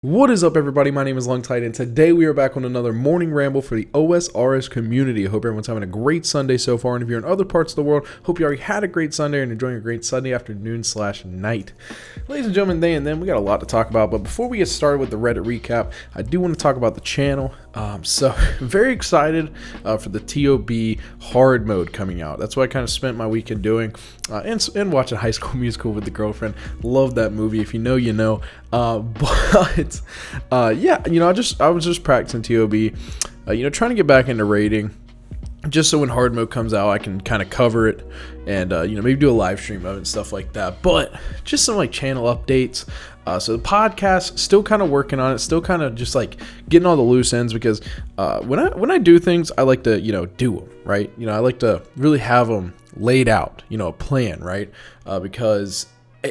What is up, everybody? My name is Longtide, and today we are back on another morning ramble for the OSRS community. I hope everyone's having a great Sunday so far, and if you're in other parts of the world, hope you already had a great Sunday and enjoying a great Sunday afternoon/night. Ladies and gentlemen, we got a lot to talk about, but before we get started with the Reddit recap, I do want to talk about the channel. So very excited for the TOB hard mode coming out. That's what I kind of spent my weekend doing, and watching High School Musical with the girlfriend. Love that movie. If you know, you know. But yeah, I was just practicing TOB, trying to get back into raiding, just so when hard mode comes out, I can kind of cover it and, maybe do a live stream of it and stuff like that. But just some like channel updates. So the podcast, still kind of working on it, still kind of just like getting all the loose ends, because when I do things, I like to, do them, right? I like to really have them laid out, a plan, right? Because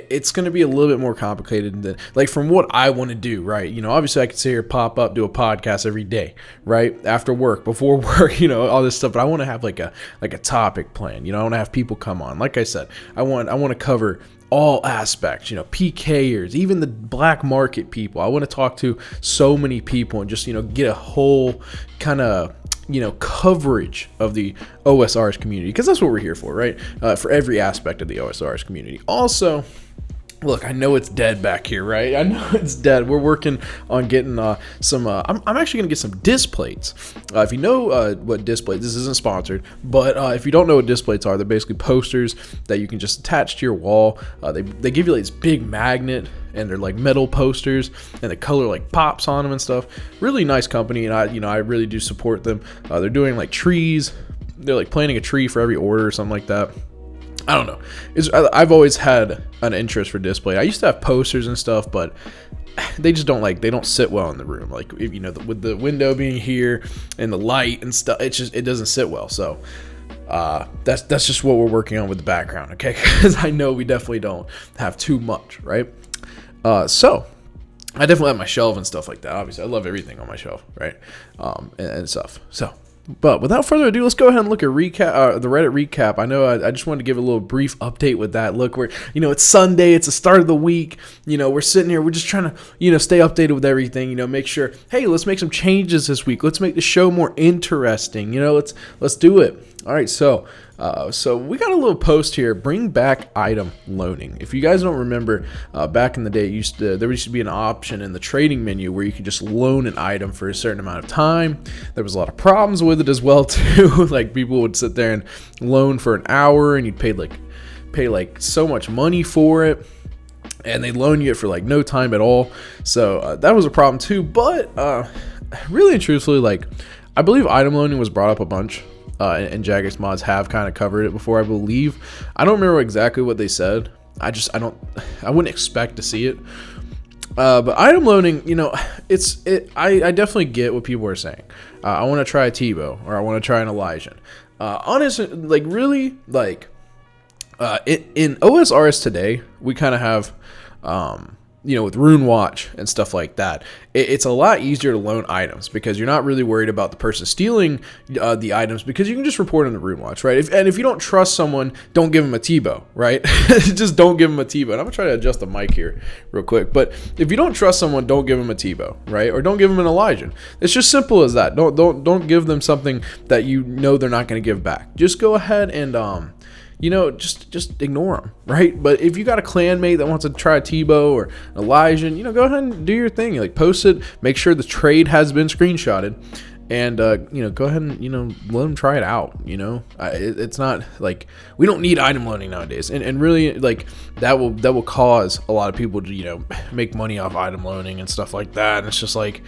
it's going to be a little bit more complicated than, like, from what I want to do, right? Obviously I could sit here, pop up, do a podcast every day, right? After work, before work, all this stuff. But I want to have like a topic plan. I want to have people come on. Like I said, I want to cover all aspects, PKers, even the black market people. I want to talk to so many people and just, get a whole kind of, coverage of the OSRS community, because that's what we're here for, right? For every aspect of the OSRS community. Also, look, I know it's dead back here, right? I know it's dead. We're working on getting some. I'm actually gonna get some disc plates. If you know what disc plates, this isn't sponsored, but if you don't know what disc plates are, they're basically posters that you can just attach to your wall. They give you like this big magnet, and they're like metal posters, and the color like pops on them and stuff. Really nice company, and I really do support them. They're doing like trees. They're like planting a tree for every order or something like that. I don't know. I've always had an interest for display. I used to have posters and stuff, but they just don't sit well in the room. Like, with the window being here and the light and stuff, it doesn't sit well. So that's just what we're working on with the background, okay? Because I know we definitely don't have too much, right? So I definitely have my shelf and stuff like that. Obviously, I love everything on my shelf, right? And stuff. So. But without further ado, let's go ahead and look at the Reddit recap. I know I just wanted to give a little brief update with that. Look, it's Sunday, it's the start of the week. We're sitting here, we're just trying to, stay updated with everything. Make sure, hey, let's make some changes this week. Let's make the show more interesting. Let's do it. All right, so we got a little post here. Bring back item loaning. If you guys don't remember, back in the day, there used to be an option in the trading menu where you could just loan an item for a certain amount of time. There was a lot of problems with it as well too. Like, people would sit there and loan for an hour, and you'd pay like so much money for it, and they'd loan you it for like no time at all. So that was a problem too. But really and truthfully, like, I believe item loaning was brought up a bunch. And Jagex mods have kind of covered it before, I believe. I don't remember exactly what they said. I wouldn't expect to see it. But item loaning, I definitely get what people are saying. I want to try a Tebow, or I want to try an Elijah. Honestly, like, really, like, in OSRS today, we kind of have, with Rune Watch and stuff like that, it's a lot easier to loan items, because you're not really worried about the person stealing the items, because you can just report on the Rune Watch, right? If you don't trust someone, don't give them a Tebow, right? Just don't give them a Tebow. And I'm gonna try to adjust the mic here real quick. But if you don't trust someone, don't give them a Tebow, right? Or don't give them an Elijah. It's just simple as that. Don't give them something that they're not gonna give back. Just go ahead and just ignore them, right? But if you got a clanmate that wants to try a Tebow or an Elijah, go ahead and do your thing. Like, post it, make sure the trade has been screenshotted, and go ahead and let them try it out. It's not like we don't need item loaning nowadays, and really, like, that will cause a lot of people to make money off item loaning and stuff like that. And it's just like,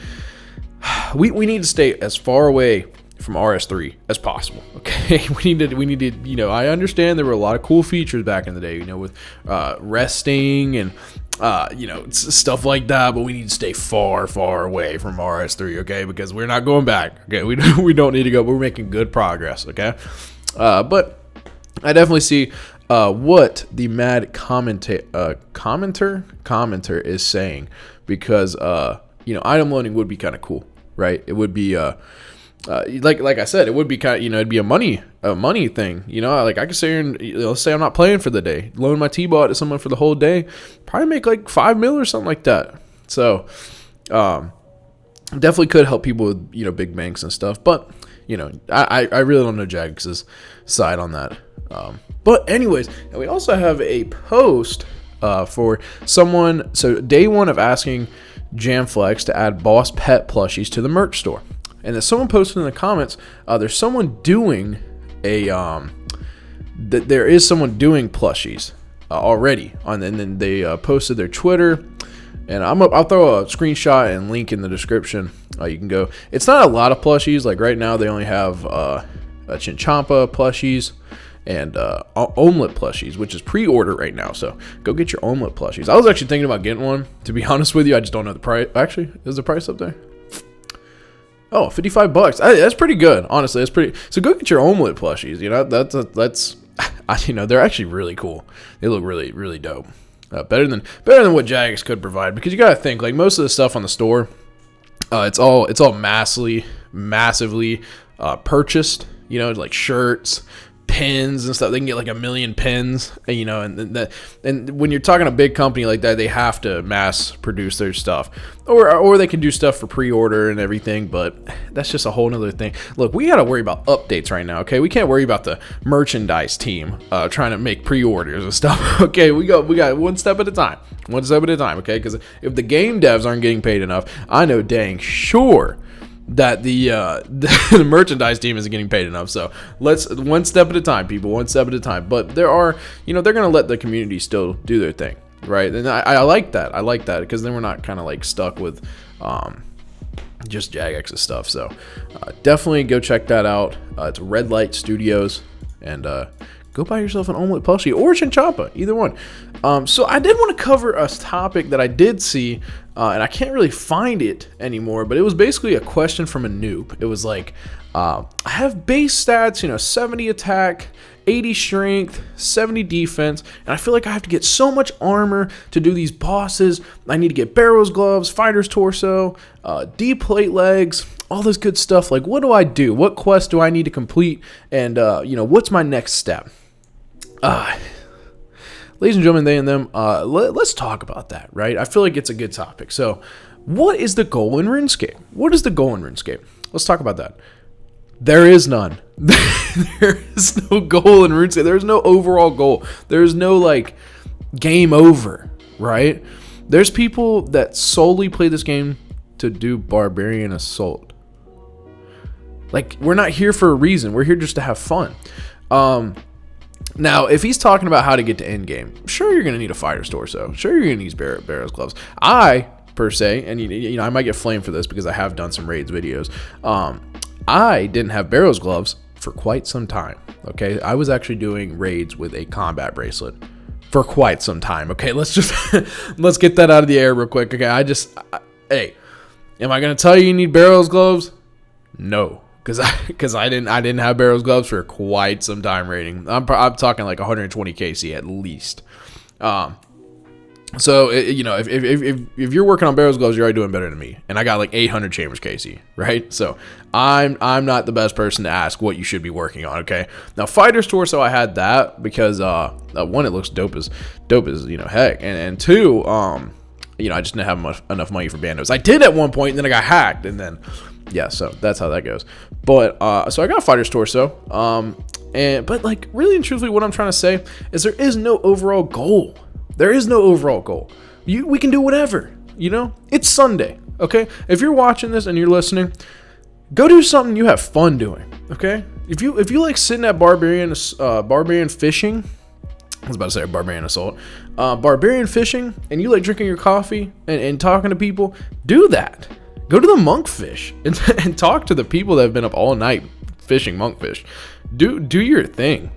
we need to stay as far away from RS3 as possible, okay? We need to, I understand there were a lot of cool features back in the day, with resting and, stuff like that, but we need to stay far, far away from RS3, okay? Because we're not going back, okay? We don't need to go. We're making good progress, okay? But I definitely see what the mad commenter is saying, because, item loaning would be kind of cool, right? It would be, like I said, it would be kind of, it'd be a money thing, like, I could sit here and, let's say I'm not playing for the day, loan my T-bot to someone for the whole day, probably make like $5 million or something like that. So Definitely could help people with, big banks and stuff. But, I really don't know Jax's side on that. But anyways, and we also have a post for someone. So day one of asking Jamflex to add Boss Pet plushies to the merch store. And then someone posted in the comments, there's someone doing there is someone doing plushies already. And then they posted their Twitter. And I'll throw a screenshot and link in the description. You can go. It's not a lot of plushies. Like right now, they only have Chinchampa plushies and omelet plushies, which is pre-order right now. So go get your omelet plushies. I was actually thinking about getting one. To be honest with you, I just don't know the price. Actually, is the price up there? Oh, $55. That's pretty good. Honestly, that's pretty. So go get your omelet plushies. They're actually really cool. They look really, really dope. Better than what Jax could provide, because you gotta think, like, most of the stuff on the store, it's all massively purchased. Like shirts, pins and stuff. They can get like 1 million pins. And when you're talking a big company like that, they have to mass produce their stuff, or they can do stuff for pre-order and everything. But that's just a whole nother thing. Look, we gotta worry about updates right now. Okay, we can't worry about the merchandise team trying to make pre-orders and stuff. Okay, we got one step at a time. Okay, because if the game devs aren't getting paid enough, I know dang sure that the merchandise team isn't getting paid enough. So let's one step at a time, people, one step at a time. But there are, they're going to let the community still do their thing, right? And I like that. I like that, because then we're not kind of like stuck with just Jax's stuff. So definitely go check that out. It's Redlite Studios, and go buy yourself an omelet plushie or Chinchampa, either one. So I did want to cover a topic that I did see, and I can't really find it anymore, but it was basically a question from a noob. It was like, I have base stats, 70 attack, 80 strength, 70 defense, and I feel like I have to get so much armor to do these bosses. I need to get Barrow's gloves, Fighter's torso, D-plate legs, all this good stuff. Like, what do I do? What quest do I need to complete? And, what's my next step? Ladies and gentlemen, they and them, let's talk about that, right? I feel like it's a good topic. So, what is the goal in RuneScape? Let's talk about that. There is none. There is no goal in RuneScape. There's no overall goal. There's no, like, game over, right? There's people that solely play this game to do Barbarian Assault. Like, we're not here for a reason. We're here just to have fun. Now, if he's talking about how to get to end game, sure, you're going to need a Fighter's torso. Sure, you're going to use Barrow's gloves. Per se, and I might get flamed for this because I have done some raids videos. I didn't have Barrow's gloves for quite some time. Okay, I was actually doing raids with a combat bracelet for quite some time. Okay, let's get that out of the air real quick. Okay, hey, am I going to tell you need Barrow's gloves? No. Because I didn't have Barrow's gloves for quite some time raiding. I'm talking like 120 KC at least. So if you're working on Barrow's gloves, you're already doing better than me. And I got like 800 Chambers KC, right? So I'm not the best person to ask what you should be working on. Okay. Now Fighter's torso, I had that because one, it looks dope as heck, and two, I just didn't have enough money for bandos. I did at one point, and then I got hacked, and then. Yeah, so that's how that goes. But so I got Fighter's torso. But like really and truthfully, what I'm trying to say is there is no overall goal. There is no overall goal. We can do whatever. It's Sunday. Okay, if you're watching this and you're listening, go do something you have fun doing. Okay, if you like sitting at barbarian fishing. I was about to say Barbarian Assault. Barbarian fishing, and you like drinking your coffee and talking to people, do that. Go to the monkfish and talk to the people that have been up all night fishing monkfish. Do your thing,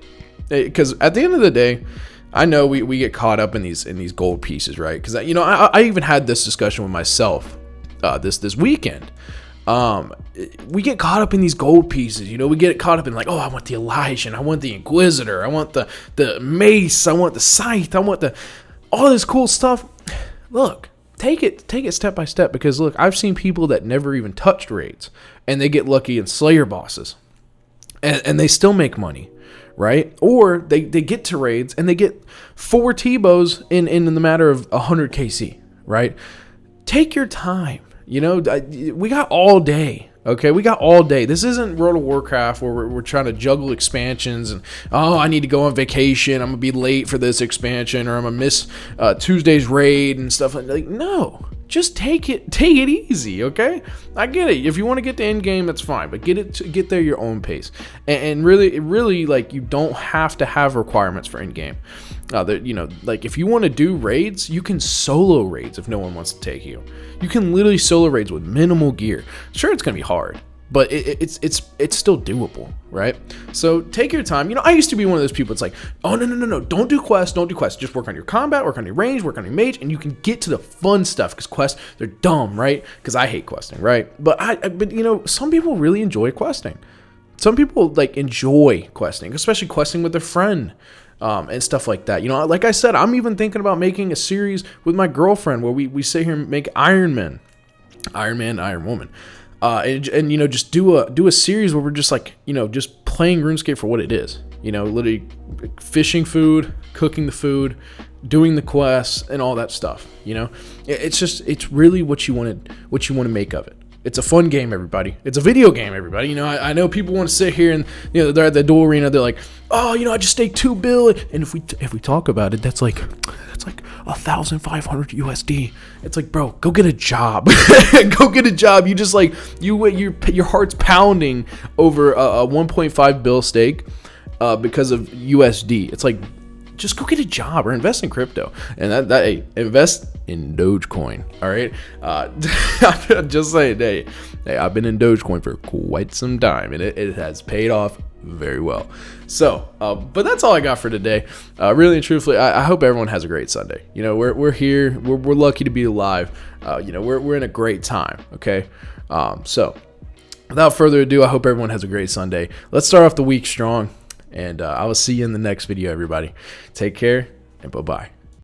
because at the end of the day, I know we get caught up in these gold pieces, right? Because I even had this discussion with myself this weekend. We get caught up in these gold pieces. We get caught up in like, oh, I want the Elysian, I want the Inquisitor, I want the mace, I want the scythe, I want all this cool stuff. Look. Take it step by step, because look, I've seen people that never even touched raids and they get lucky in Slayer bosses and they still make money, right? Or they get to raids and they get 4 T-bows in the matter of 100 KC, right? Take your time. You know, we got all day. Okay, we got all day. This isn't World of Warcraft where we're trying to juggle expansions and, oh, I need to go on vacation. I'm going to be late for this expansion, or I'm going to miss Tuesday's raid and stuff. Like, no, just take it easy, okay? I get it. If you want to get to end game, that's fine, but get there your own pace. And really, like, you don't have to have requirements for end game. You know, like, if you want to do raids, you can solo raids if no one wants to take you. You can literally solo raids with minimal gear. Sure, it's gonna be hard, but it's still doable, right? So take your time. You know, I used to be one of those people. It's like, oh no, don't do quests, just work on your combat, work on your range, work on your mage, and you can get to the fun stuff, because quests, they're dumb, right? Because I hate questing, right? But you know, some people really enjoy questing. Some people like enjoy questing, especially questing with a friend. And stuff like that. You know, like I said, I'm even thinking about making a series with my girlfriend where we sit here and make Iron Man, Iron Woman, and you know, just do a series where we're just like, you know, just playing RuneScape for what it is. You know, literally fishing food, cooking the food, doing the quests, and all that stuff. You know, it's really what you want to make of it. It's a fun game, everybody. It's a video game, everybody. You know, I know people want to sit here and, you know, they're at the duel arena. They're like, oh, you know, I just staked $2 billion. And if we talk about it, that's like 1,500 USD. It's like, bro, go get a job. Go get a job. You just like your heart's pounding over a 1.5 bill stake because of USD. It's like, just go get a job or invest in crypto. And hey, invest in Dogecoin. All right. I'm just saying, hey, I've been in Dogecoin for quite some time, and it has paid off very well. So, but that's all I got for today. Really and truthfully, I hope everyone has a great Sunday. You know, we're here. We're lucky to be alive. You know, we're in a great time. Okay. So without further ado, I hope everyone has a great Sunday. Let's start off the week strong. And I will see you in the next video, everybody. Take care, and bye-bye.